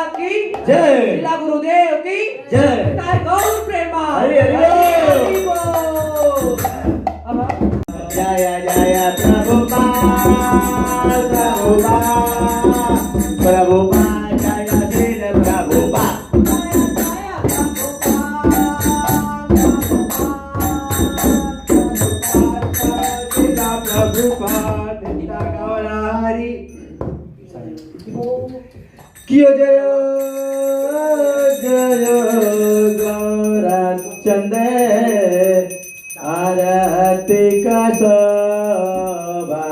महाराज की जय. श्रीला गुरुदेव की जय. काय गौर प्रेमा हरी हरी हरी बोल. जय जय प्रभुपाद प्रभुपाद प्रभुपाद जय श्री प्रभुपाद. प्रभुपाद हरी कियो जय जय गौरचंद आरती का शोभा.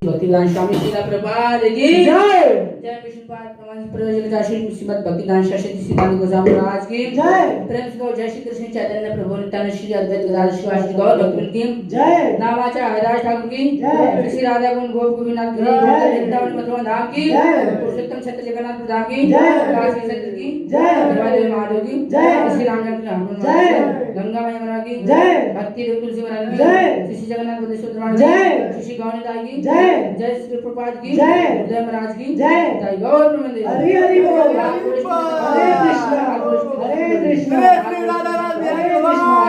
भक्तिदान स्वामी श्रीला प्रभुपाद की जय. जय मिशन पाद प्रमाण प्रयोजक आशीष श्रीमद भक्तिदान शास्त्री सिद्धांत गोस्वामी महाराज की जय. प्रेम से जय श्री कृष्ण चैतन्य प्रभु नित्यानंद श्री अद्वैत गदाधर शिवाजी गौर भक्तवृंद की जय. नामाचार्य हरिदास ठाकुर की जय. श्री राधा कुंड गोप गोपीनाथ गिरी जय. वृंदावन मथुरा धाम की जय. पुरुषोत्तम छत्र जगन्नाथ धाम की जय. काशी क्षेत्र की जय. देवादेव महादेव की जय. श्री रामचंद्र हनुमान जय. गंगा मैया की जय. भक्ति देव तुलसी महाराज की जय. श्री जगन्नाथ बदेश्वर महाराज जय. की श्री गौरीदास की जय. जय श्री प्रभुपाद की जय. जय महाराज की जय. जय गौर प्रेमानंद हरी हरी बोल. हरे हरे कृष्ण हरे कृष्ण हरे कृष्ण हरे श्री राधा राम हरे कृष्ण.